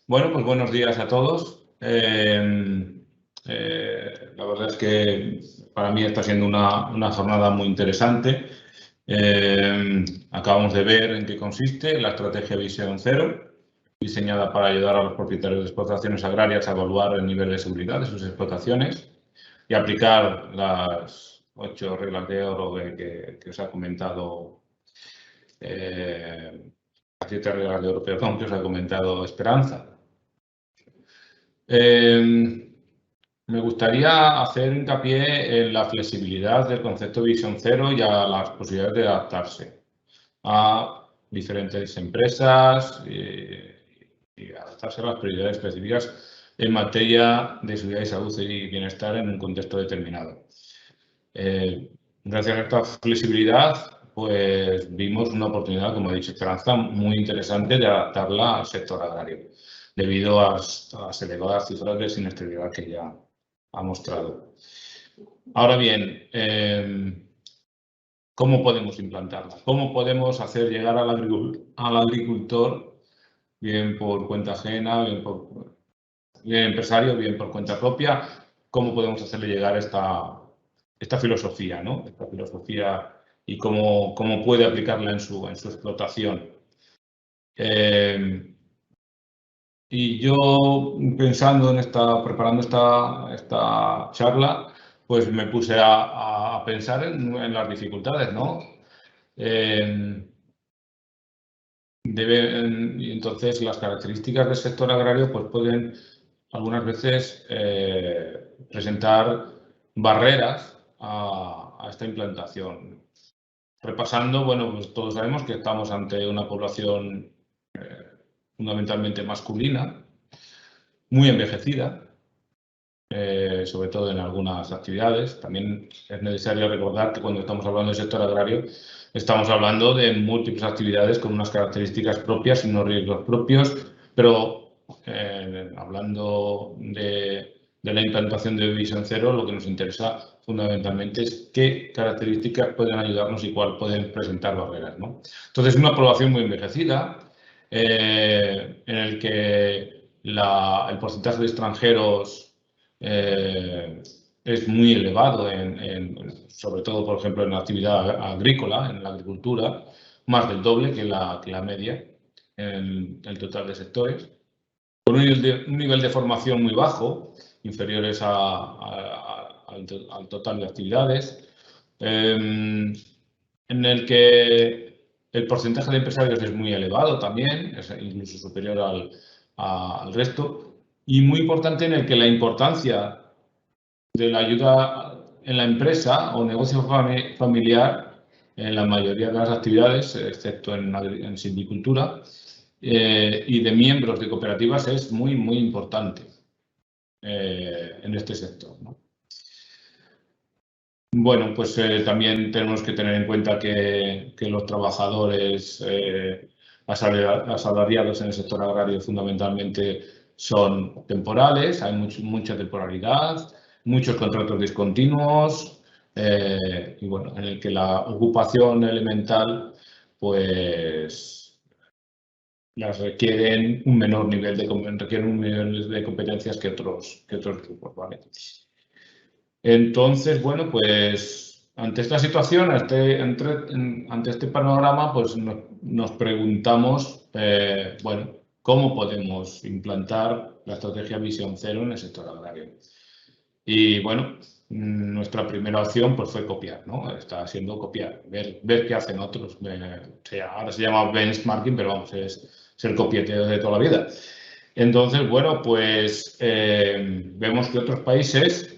Bueno, pues buenos días a todos. La verdad es que para mí está siendo una jornada muy interesante. Acabamos de ver en qué consiste la estrategia Visión Cero, diseñada para ayudar a los propietarios de explotaciones agrarias a evaluar el nivel de seguridad de sus explotaciones y aplicar las 8 reglas de oro que os ha comentado, las 7 reglas de oro, perdón, que os ha comentado Esperanza. Me gustaría hacer hincapié en la flexibilidad del concepto Visión Cero y a las posibilidades de adaptarse a diferentes empresas y adaptarse a las prioridades específicas en materia de seguridad y salud y bienestar en un contexto determinado. Gracias a esta flexibilidad, pues vimos una oportunidad, como ha dicho Esperanza, muy interesante de adaptarla al sector agrario, debido a las elevadas cifras de siniestralidad que ya ha mostrado. Ahora bien, ¿cómo podemos implantarla? ¿Cómo podemos hacer llegar al agricultor, bien por cuenta ajena, bien empresario, bien por cuenta propia, cómo podemos hacerle llegar esta filosofía, ¿no? Esta filosofía y cómo puede aplicarla en su explotación? Y yo, pensando preparando esta charla, pues me puse a pensar en las dificultades, ¿no? Y entonces las características del sector agrario pues pueden algunas veces presentar barreras a esta implantación. Repasando, bueno, pues todos sabemos que estamos ante una población fundamentalmente masculina, muy envejecida, sobre todo en algunas actividades. También es necesario recordar que cuando estamos hablando del sector agrario, estamos hablando de múltiples actividades con unas características propias y unos riesgos propios, pero hablando de la implantación de Visión Cero, lo que nos interesa fundamentalmente es qué características pueden ayudarnos y cuál pueden presentar barreras, ¿no? Entonces, una población muy envejecida, en el que el porcentaje de extranjeros es muy elevado, sobre todo, por ejemplo, en la actividad agrícola, en la agricultura, más del doble que la media en el total de sectores, con un nivel de formación muy bajo, inferiores al total de actividades, en el que el porcentaje de empresarios es muy elevado también, es incluso superior al resto, y muy importante, en el que la importancia de la ayuda en la empresa o negocio familiar en la mayoría de las actividades, excepto en silvicultura, y de miembros de cooperativas es muy, muy importante en este sector, ¿no? Bueno, pues también tenemos que tener en cuenta que los trabajadores asalariados en el sector agrario fundamentalmente son temporales, hay mucha temporalidad, muchos contratos discontinuos y bueno, en el que la ocupación elemental pues las requieren un menor nivel de competencias que otros grupos, ¿vale? Entonces, bueno, pues ante esta situación, ante este panorama, pues nos preguntamos, bueno, ¿cómo podemos implantar la estrategia Visión Cero en el sector agrario? Y bueno, nuestra primera opción pues fue copiar, ¿no? Está siendo copiar, ver qué hacen otros. Ahora se llama benchmarking, pero vamos, es el copieteo de toda la vida. Entonces, bueno, pues vemos que otros países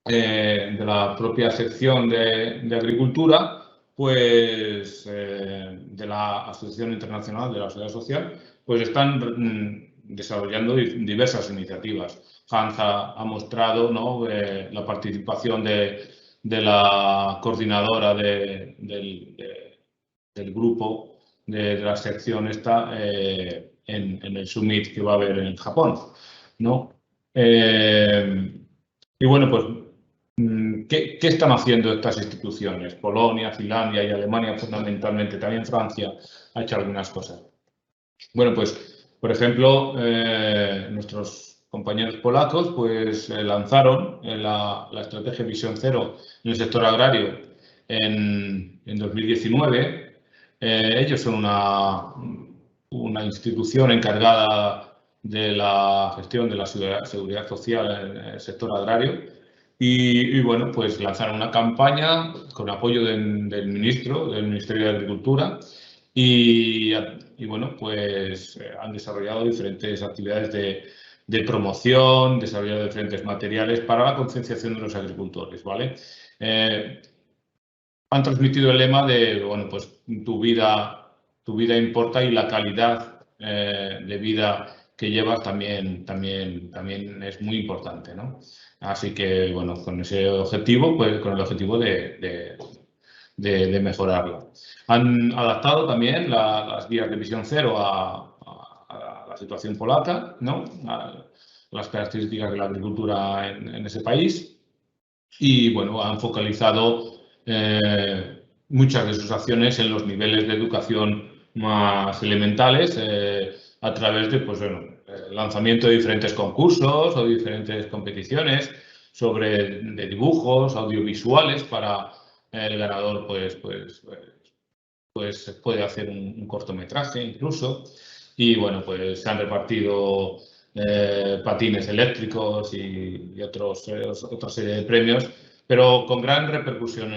de la propia sección de agricultura, pues de la Asociación Internacional de la Seguridad Social, pues están desarrollando diversas iniciativas. Hans ha mostrado, ¿no?, la participación de la coordinadora del grupo de la sección esta en el summit que va a haber en Japón, ¿no? Y bueno, pues ¿qué están haciendo estas instituciones? Polonia, Finlandia y Alemania fundamentalmente, también Francia ha hecho algunas cosas. Bueno, pues Por ejemplo, nuestros compañeros polacos pues, lanzaron la estrategia Visión Cero en el sector agrario en 2019. Ellos son una institución encargada de la gestión de la seguridad social en el sector agrario y bueno, pues lanzaron una campaña con apoyo del Ministerio de Agricultura y bueno, pues han desarrollado diferentes actividades de promoción, desarrollado diferentes materiales para la concienciación de los agricultores, ¿vale? Han transmitido el lema de, bueno, pues tu vida importa y la calidad de vida que llevas también es muy importante, ¿no? Así que, bueno, con ese objetivo, pues con el objetivo de mejorarla. Han adaptado también las guías de Visión Cero a la situación polaca, ¿no? A las características de la agricultura en ese país y, bueno, han focalizado muchas de sus acciones en los niveles de educación más elementales a través de, pues, bueno, el lanzamiento de diferentes concursos o diferentes competiciones de dibujos audiovisuales para el ganador pues puede hacer un cortometraje incluso y bueno, pues se han repartido patines eléctricos y otra serie de premios, pero con gran repercusión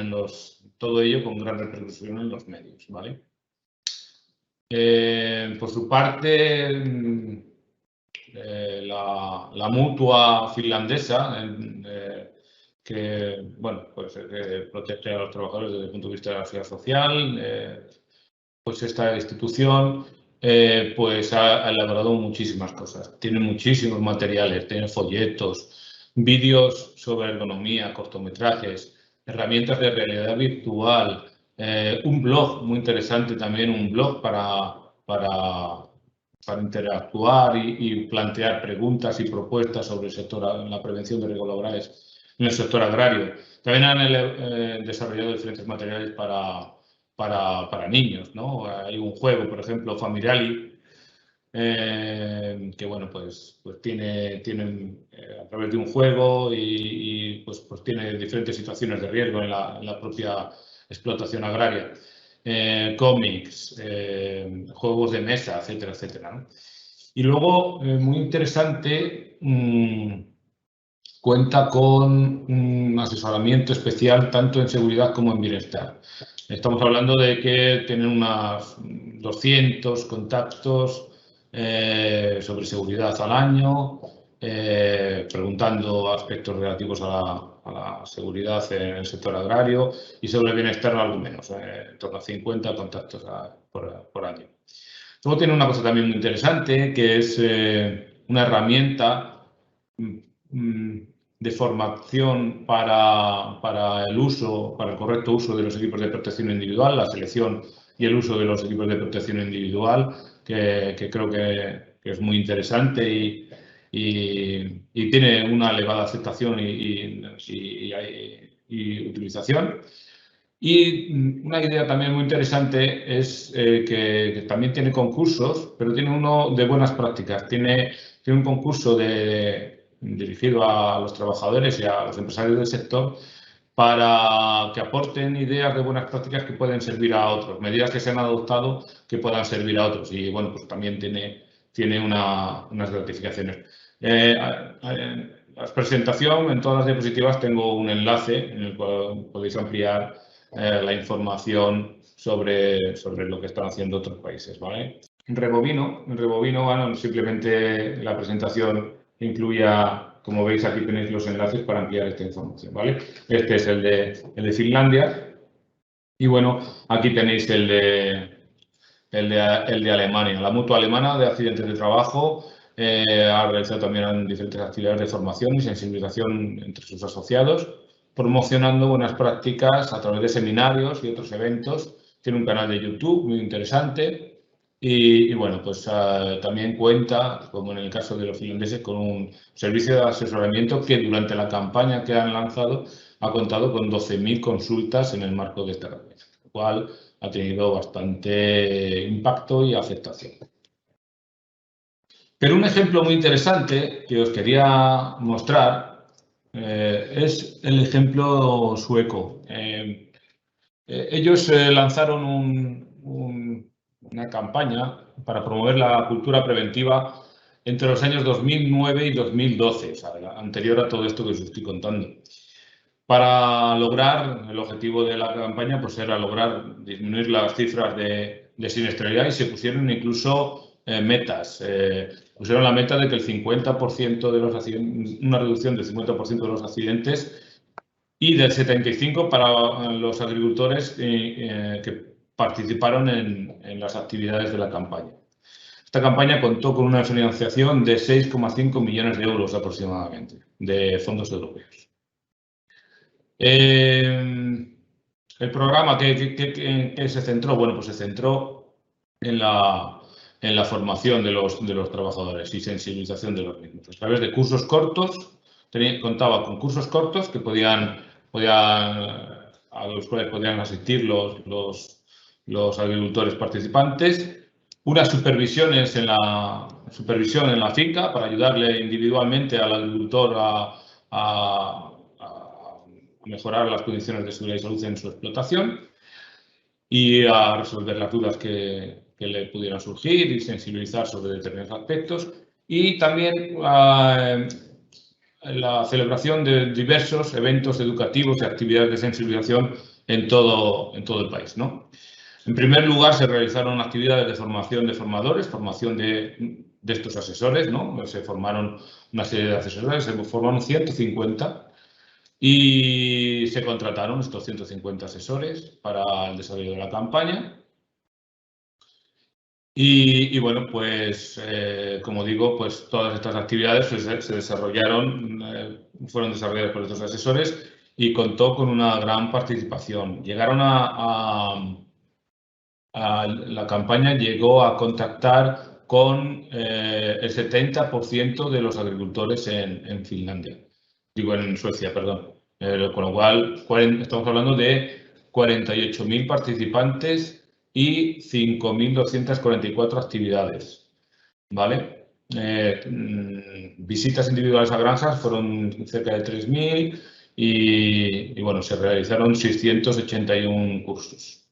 todo ello con gran repercusión en los medios, ¿vale? Por su parte, la mutua finlandesa, que bueno, pues, protege a los trabajadores desde el punto de vista de la seguridad social, pues esta institución pues ha elaborado muchísimas cosas. Tiene muchísimos materiales, tiene folletos, vídeos sobre ergonomía, cortometrajes, herramientas de realidad virtual, un blog muy interesante también, un blog para interactuar y plantear preguntas y propuestas sobre la prevención de riesgos laborales en el sector agrario. También han desarrollado diferentes materiales para niños, ¿no? Hay un juego, por ejemplo, Familiali, que bueno, pues tiene a través de un juego y pues tiene diferentes situaciones de riesgo en la propia explotación agraria. Cómics, juegos de mesa, etcétera, etcétera, ¿no? Y luego, muy interesante, cuenta con un asesoramiento especial tanto en seguridad como en bienestar. Estamos hablando de que tienen unos 200 contactos sobre seguridad al año, preguntando aspectos relativos a la seguridad en el sector agrario y sobre bienestar algo menos, en torno a 50 contactos por año. Luego tiene una cosa también muy interesante, que es una herramienta de formación para el correcto uso de los equipos de protección individual, la selección y el uso de los equipos de protección individual, que creo que es muy interesante y tiene una elevada aceptación y utilización. Y una idea también muy interesante es que también tiene concursos, pero tiene uno de buenas prácticas. Tiene un concurso dirigido a los trabajadores y a los empresarios del sector para que aporten ideas de buenas prácticas que pueden servir a otros, medidas que se han adoptado que puedan servir a otros. Y bueno, pues también tiene unas gratificaciones. La presentación, en todas las diapositivas tengo un enlace en el cual podéis ampliar la información sobre lo que están haciendo otros países, ¿vale? Rebobino, bueno, simplemente la presentación incluía, como veis aquí tenéis los enlaces para ampliar esta información, ¿vale? Este es el de Finlandia y bueno, aquí tenéis el de Alemania. La mutua alemana de accidentes de trabajo ha realizado también diferentes actividades de formación y sensibilización entre sus asociados, promocionando buenas prácticas a través de seminarios y otros eventos. Tiene un canal de YouTube muy interesante y bueno, pues también cuenta, como en el caso de los finlandeses, con un servicio de asesoramiento que durante la campaña que han lanzado ha contado con 12.000 consultas en el marco de esta campaña, lo cual ha tenido bastante impacto y aceptación. Pero un ejemplo muy interesante que os quería mostrar es el ejemplo sueco. Ellos lanzaron una campaña para promover la cultura preventiva entre los años 2009 y 2012, o sea, anterior a todo esto que os estoy contando. Para lograr, el objetivo de la campaña pues era lograr disminuir las cifras de siniestralidad y se pusieron incluso metas. Pusieron la meta de que el 50% de los accidentes, una reducción del 50% de los accidentes y del 75% para los agricultores que participaron en las actividades de la campaña. Esta campaña contó con una financiación de 6,5 millones de euros aproximadamente de fondos europeos. El programa que se centró, bueno, pues se centró en la formación de los trabajadores y sensibilización de los mismos. A través de cursos cortos, contaba con cursos cortos que a los cuales podían asistir los agricultores participantes, unas supervisión en la finca para ayudarle individualmente al agricultor a mejorar las condiciones de seguridad y salud en su explotación y a resolver las dudas que le pudieran surgir y sensibilizar sobre determinados aspectos. Y también la celebración de diversos eventos educativos y actividades de sensibilización en todo el país, ¿no? En primer lugar, se realizaron actividades de formación de formadores, formación de estos asesores, ¿no? Se formaron una serie de asesores, se formaron 150 y se contrataron estos 150 asesores para el desarrollo de la campaña. Y bueno, pues como digo, pues todas estas actividades se desarrollaron, fueron desarrolladas por estos asesores y contó con una gran participación. La campaña llegó a contactar con el 70% de los agricultores en Finlandia. Digo, en Suecia, perdón. Con lo cual, estamos hablando de 48.000 participantes y 5.244 actividades, ¿vale? Visitas individuales a granjas fueron cerca de 3.000 y bueno, se realizaron 681 cursos.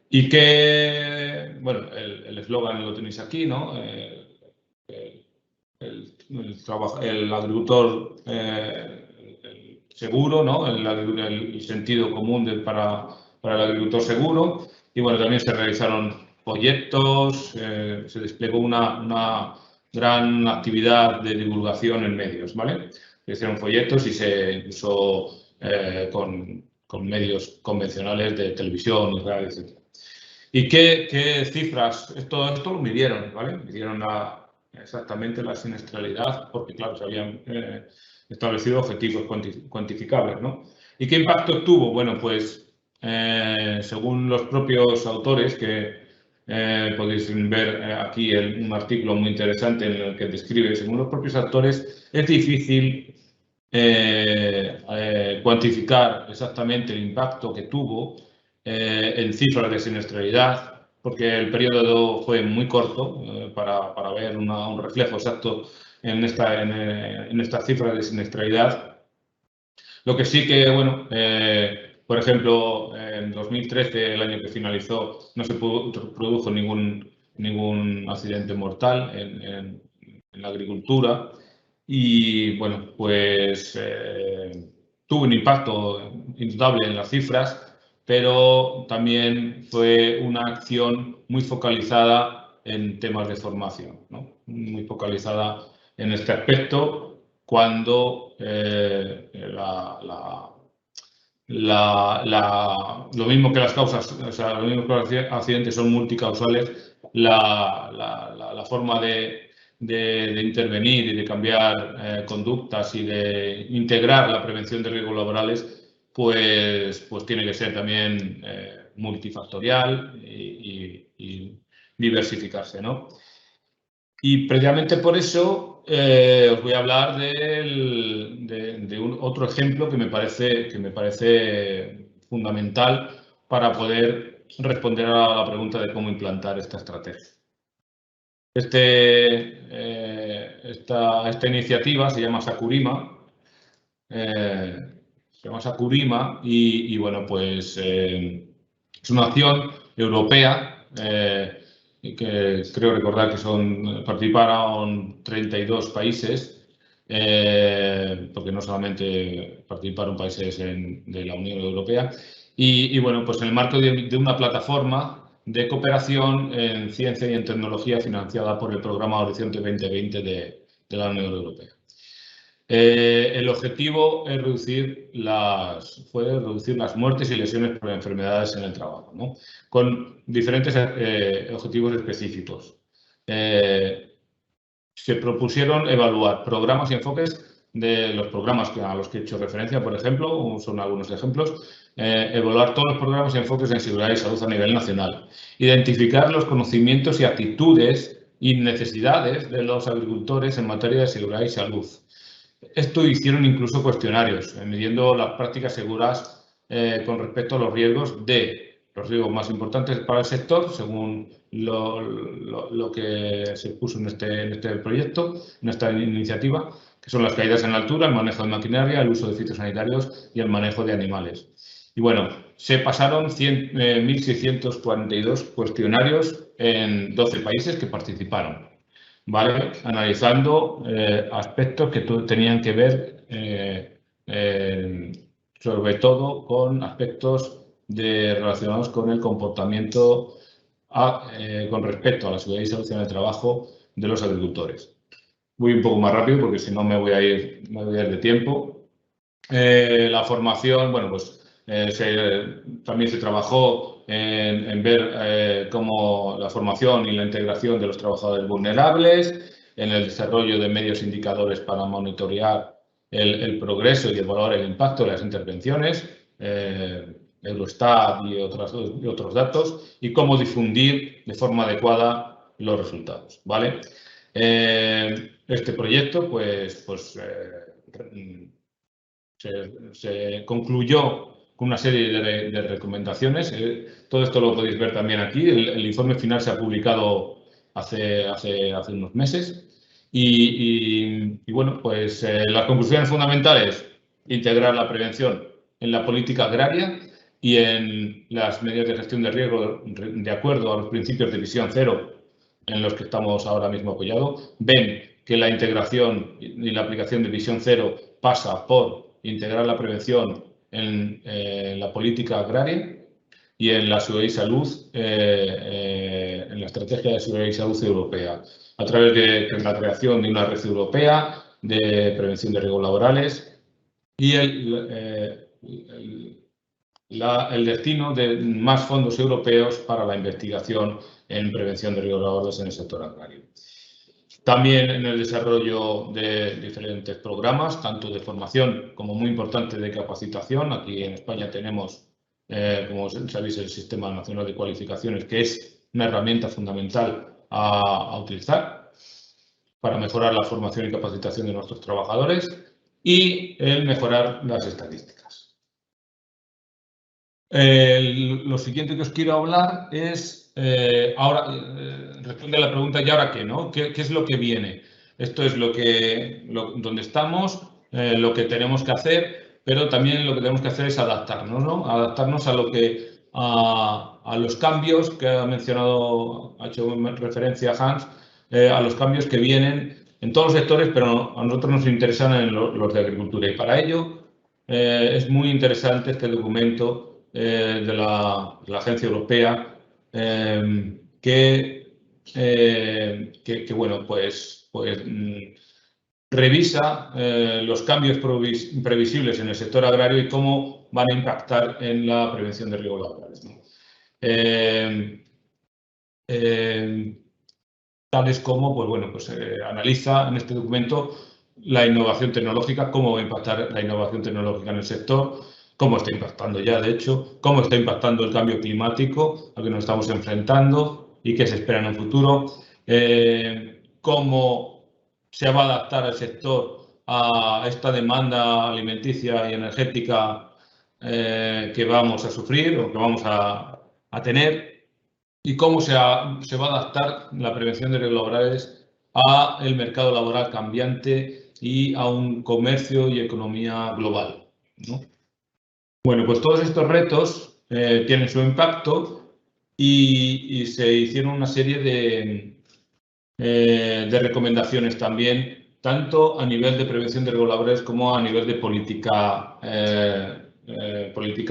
Y que, bueno, el eslogan lo tenéis aquí, ¿no? El agricultor seguro, ¿no? El sentido común para el agricultor seguro. Y bueno, también se realizaron proyectos, se desplegó una gran actividad de divulgación en medios, ¿vale? Se hicieron folletos y se usó con medios convencionales de televisión, radio, etc. ¿Y qué cifras? Todo esto lo midieron, ¿vale? Midieron exactamente la siniestralidad porque, claro, se habían establecido objetivos cuantificables, ¿no? ¿Y qué impacto tuvo? Bueno, pues según los propios autores, que podéis ver aquí un artículo muy interesante en el que describe, según los propios autores, es difícil cuantificar exactamente el impacto que tuvo en cifras de siniestralidad, porque el periodo fue muy corto para ver un reflejo exacto en estas cifras de siniestralidad. Lo que sí que, bueno, por ejemplo, en 2013, el año que finalizó, no se produjo ningún accidente mortal en la agricultura y, bueno, pues tuvo un impacto indudable en las cifras, pero también fue una acción muy focalizada en temas de formación, ¿no? Muy focalizada en este aspecto cuando lo mismo que las causas, o sea, lo mismo que los accidentes son multicausales, la forma de intervenir y de cambiar conductas y de integrar la prevención de riesgos laborales, pues tiene que ser también multifactorial y diversificarse, ¿no? Y precisamente por eso os voy a hablar de otro ejemplo que me parece fundamental para poder responder a la pregunta de cómo implantar esta estrategia. Esta iniciativa se llama Sakurima. Y bueno, pues es una acción europea que creo recordar que participaron 32 países, porque no solamente participaron países de la Unión Europea. Y bueno, pues en el marco de una plataforma de cooperación en ciencia y en tecnología financiada por el programa Horizonte 2020 de la Unión Europea. El objetivo es reducir las muertes y lesiones por enfermedades en el trabajo, ¿no? Con diferentes objetivos específicos. Se propusieron evaluar programas y enfoques de los programas a los que he hecho referencia, por ejemplo, son algunos ejemplos. Evaluar todos los programas y enfoques en seguridad y salud a nivel nacional. Identificar los conocimientos y actitudes y necesidades de los agricultores en materia de seguridad y salud. Esto hicieron incluso cuestionarios, midiendo las prácticas seguras con respecto a los riesgos más importantes para el sector, según lo que se puso en este proyecto, en esta iniciativa, que son las caídas en la altura, el manejo de maquinaria, el uso de fitosanitarios y el manejo de animales. Y bueno, se pasaron 1.642 cuestionarios en 12 países que participaron, ¿vale? Analizando aspectos que tenían que ver sobre todo con aspectos relacionados con el comportamiento con respecto a la seguridad y salud en el trabajo de los agricultores. Voy un poco más rápido porque si no me voy a ir de tiempo. La formación, bueno, pues también se trabajó en ver cómo la formación y la integración de los trabajadores vulnerables, en el desarrollo de medios indicadores para monitorear el progreso y evaluar el impacto de las intervenciones, Eurostat y otros datos, y cómo difundir de forma adecuada los resultados, ¿vale? Este proyecto, se concluyó con una serie de recomendaciones. Todo esto lo podéis ver también aquí. El informe final se ha publicado hace unos meses. Y bueno, pues las conclusiones fundamentales: integrar la prevención en la política agraria y en las medidas de gestión de riesgo de acuerdo a los principios de visión cero en los que estamos ahora mismo apoyados. Ven que la integración y la aplicación de visión cero pasa por integrar la prevención en la política agraria y en la seguridad y salud, en la estrategia de seguridad y salud europea, a través de la creación de una red europea de prevención de riesgos laborales y el destino de más fondos europeos para la investigación en prevención de riesgos laborales en el sector agrario. También en el desarrollo de diferentes programas, tanto de formación como muy importante de capacitación. Aquí en España tenemos, como sabéis, el Sistema Nacional de Cualificaciones, que es una herramienta fundamental a utilizar para mejorar la formación y capacitación de nuestros trabajadores y el mejorar las estadísticas. Lo siguiente que os quiero hablar es, responde a la pregunta, ¿y ahora qué, no? ¿Qué es lo que viene? Esto es donde estamos, lo que tenemos que hacer, pero también lo que tenemos que hacer es adaptarnos, ¿no? Adaptarnos a los cambios que ha mencionado, ha hecho referencia Hans, a los cambios que vienen en todos los sectores, pero a nosotros nos interesan en los de agricultura. Y para ello es muy interesante este documento de la Agencia Europea, que bueno, pues revisa los cambios previsibles en el sector agrario y cómo van a impactar en la prevención de riesgos laborales, ¿no? Tales como, pues bueno, analiza en este documento la innovación tecnológica, cómo va a impactar la innovación tecnológica en el sector, cómo está impactando ya, de hecho, cómo está impactando el cambio climático al que nos estamos enfrentando y qué se espera en un futuro, cómo se va a adaptar el sector a esta demanda alimenticia y energética que vamos a sufrir o que vamos a tener, y cómo se va a adaptar la prevención de riesgos laborales a el mercado laboral cambiante y a un comercio y economía global, ¿no? Bueno, pues todos estos retos tienen su impacto y se hicieron una serie de recomendaciones también, tanto a nivel de prevención de riesgos laborales como a nivel de política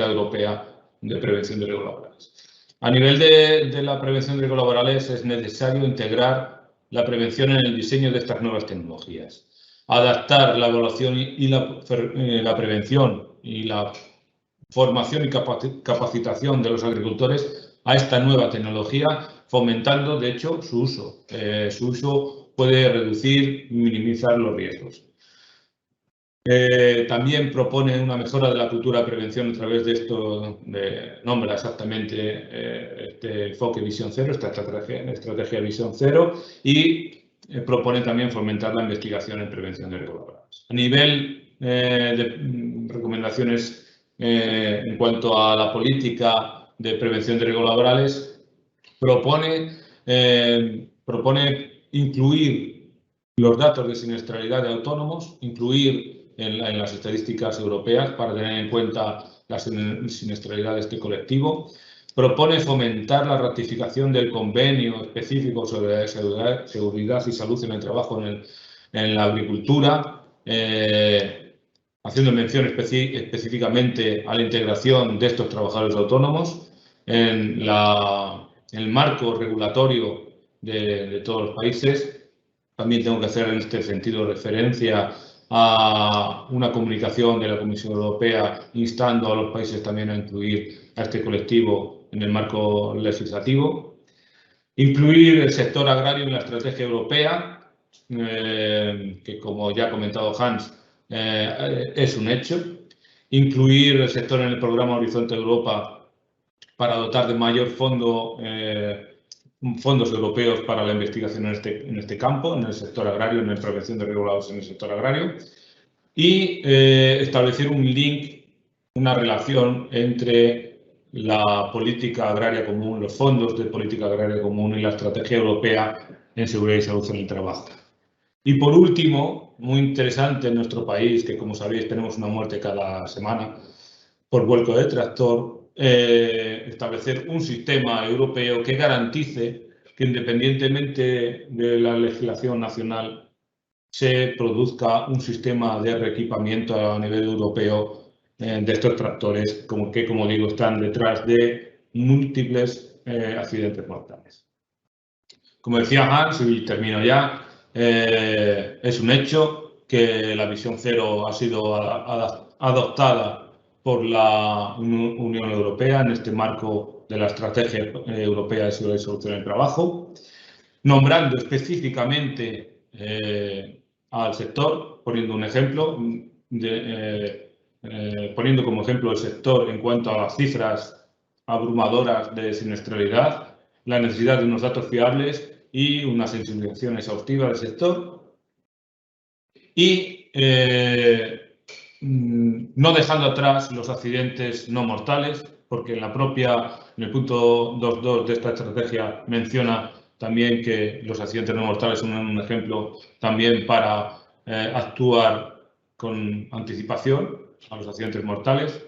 europea de prevención de riesgos laborales. A nivel de la prevención de riesgos laborales es necesario integrar la prevención en el diseño de estas nuevas tecnologías, adaptar la evaluación y la prevención y la formación y capacitación de los agricultores a esta nueva tecnología, fomentando, de hecho, su uso. Su uso puede reducir y minimizar los riesgos. También propone una mejora de la cultura de prevención a través de esto, nombra exactamente este enfoque Visión Cero, esta estrategia Visión Cero, y propone también fomentar la investigación en prevención de riesgos laborales. A nivel de recomendaciones en cuanto a la política de prevención de riesgos laborales, propone incluir los datos de siniestralidad de autónomos, incluir en las estadísticas europeas para tener en cuenta la siniestralidad de este colectivo. Propone fomentar la ratificación del convenio específico sobre seguridad y salud en el trabajo en la agricultura, haciendo mención específicamente a la integración de estos trabajadores autónomos en el marco regulatorio de todos los países. También tengo que hacer en este sentido referencia a una comunicación de la Comisión Europea instando a los países también a incluir a este colectivo en el marco legislativo. Incluir el sector agrario en la estrategia europea, que como ya ha comentado Hans, es un hecho. Incluir el sector en el programa Horizonte Europa para dotar de mayor fondos europeos para la investigación en este campo, en el sector agrario, en la prevención de riesgos laborales en el sector agrario. Y establecer un link, una relación entre la política agraria común, los fondos de política agraria común y la estrategia europea en seguridad y salud en el trabajo. Y por último, muy interesante en nuestro país, que como sabéis tenemos una muerte cada semana por vuelco de tractor, establecer un sistema europeo que garantice que independientemente de la legislación nacional se produzca un sistema de reequipamiento a nivel europeo de estos tractores, que como digo están detrás de múltiples accidentes mortales. Como decía Hans, y termino ya, es un hecho que la Visión Cero ha sido adoptada por la Unión Europea en este marco de la Estrategia Europea de Seguridad y Salud en el Trabajo, nombrando específicamente al sector, poniendo un ejemplo, poniendo como ejemplo el sector en cuanto a las cifras abrumadoras de siniestralidad, la necesidad de unos datos fiables y una sensibilización exhaustiva del sector y no dejando atrás los accidentes no mortales, porque en el punto 2.2 de esta estrategia menciona también que los accidentes no mortales son un ejemplo también para actuar con anticipación a los accidentes mortales.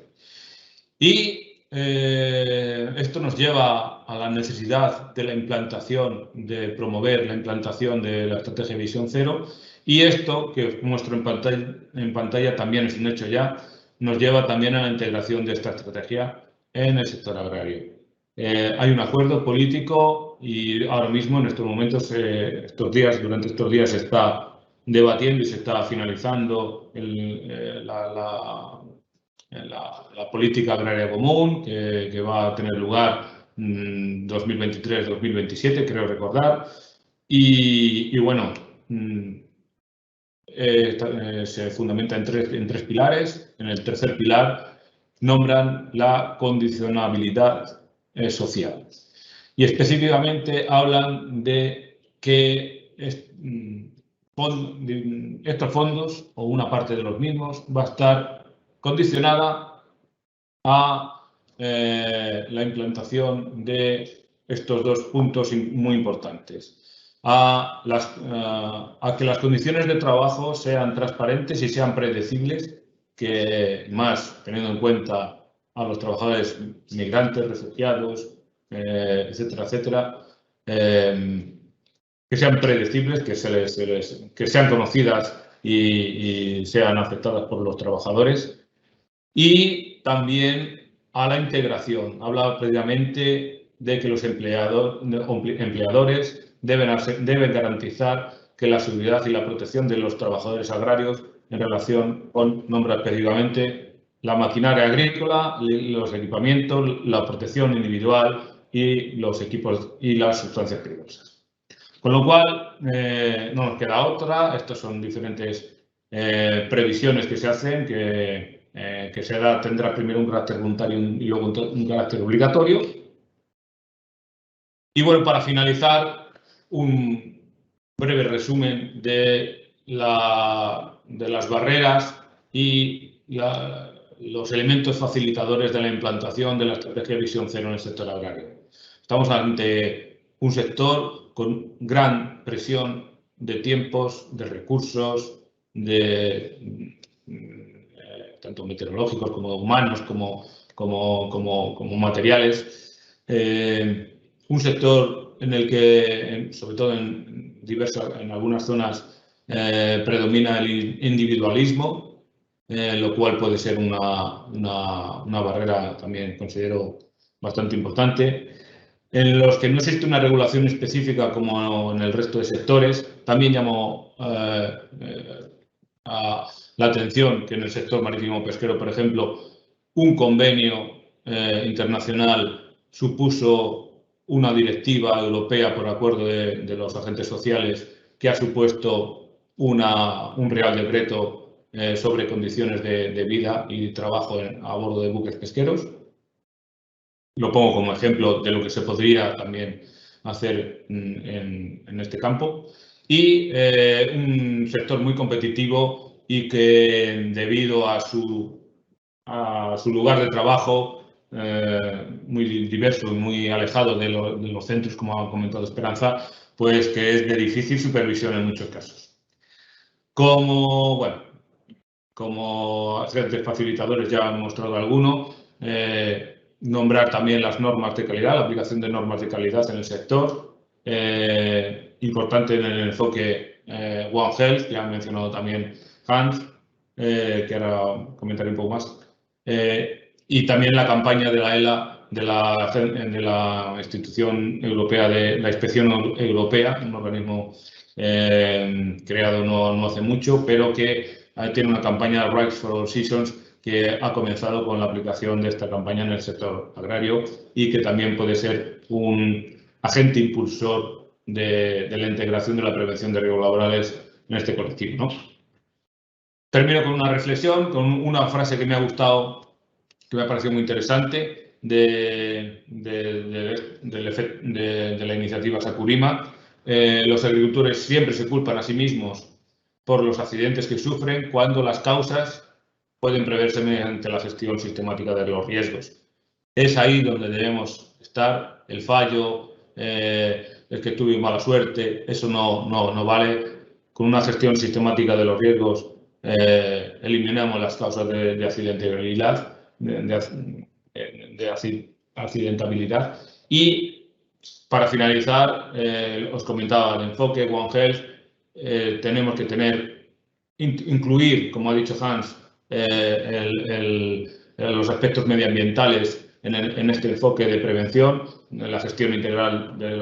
Y esto nos lleva a la necesidad de la implantación, de promover la implantación de la estrategia Visión Cero. Y esto, que os muestro en pantalla también es un hecho ya, nos lleva también a la integración de esta estrategia en el sector agrario. Hay un acuerdo político y ahora mismo, en estos momentos, durante estos días se está debatiendo y se está finalizando la política agraria común, que va a tener lugar 2023-2027, creo recordar. Y bueno, se fundamenta en tres pilares. En el tercer pilar nombran la condicionabilidad social. Y específicamente hablan de que estos fondos, o una parte de los mismos, va a estar condicionada a la implantación de estos dos puntos muy importantes. A que las condiciones de trabajo sean transparentes y sean predecibles, que más teniendo en cuenta a los trabajadores migrantes, refugiados, etcétera, etcétera, que sean predecibles, que sean conocidas y sean aceptadas por los trabajadores. Y también a la integración. Hablaba previamente de que los empleadores deben garantizar que la seguridad y la protección de los trabajadores agrarios en relación con, nombra específicamente, la maquinaria agrícola, los equipamientos, la protección individual y los equipos y las sustancias peligrosas. Con lo cual, no nos queda otra. Estas son diferentes previsiones que se hacen, que tendrá primero un carácter voluntario y luego un carácter obligatorio. Y bueno, para finalizar, un breve resumen de las barreras y los elementos facilitadores de la implantación de la estrategia Visión Cero en el sector agrario. Estamos ante un sector con gran presión de tiempos, de recursos, tanto meteorológicos como humanos, como materiales. Un sector en el que, sobre todo en algunas zonas, predomina el individualismo, lo cual puede ser una barrera también, considero, bastante importante. En los que no existe una regulación específica como en el resto de sectores. También llamo a la atención que en el sector marítimo pesquero, por ejemplo, un convenio internacional supuso una directiva europea por acuerdo de los agentes sociales que ha supuesto un Real Decreto sobre condiciones de vida y trabajo a bordo de buques pesqueros. Lo pongo como ejemplo de lo que se podría también hacer en este campo. Y un sector muy competitivo y que, debido a su lugar de trabajo muy diverso y muy alejado de los centros, como ha comentado Esperanza, pues que es de difícil supervisión en muchos casos. Como agentes facilitadores ya han mostrado alguno, nombrar también las normas de calidad, la aplicación de normas de calidad en el sector, importante en el enfoque One Health, que ha mencionado también Hans, que ahora comentaré un poco más, y también la campaña de la ELA, de la institución europea de la inspección europea, un organismo creado no hace mucho, pero que tiene una campaña Rights for All Seasons, que ha comenzado con la aplicación de esta campaña en el sector agrario y que también puede ser un agente impulsor de la integración de la prevención de riesgos laborales en este colectivo, ¿no? Termino con una reflexión, con una frase que me ha gustado, que me ha parecido muy interesante, de la iniciativa Sakurima. Los agricultores siempre se culpan a sí mismos por los accidentes que sufren, cuando las causas pueden preverse mediante la gestión sistemática de los riesgos. Es ahí donde debemos estar. El fallo, el que tuve mala suerte, eso no vale. Con una gestión sistemática de los riesgos eliminamos las causas de accidentabilidad, accidentabilidad. Y para finalizar, os comentaba el enfoque One Health. Tenemos que incluir, como ha dicho Hans, los aspectos medioambientales en este enfoque de prevención, en la gestión integral de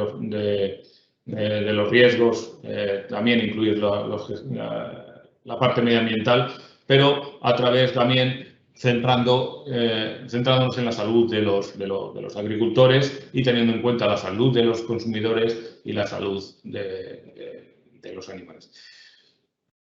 los riesgos, también incluir la parte medioambiental, pero a través también centrándonos en la salud de los agricultores y teniendo en cuenta la salud de los consumidores y la salud de los animales.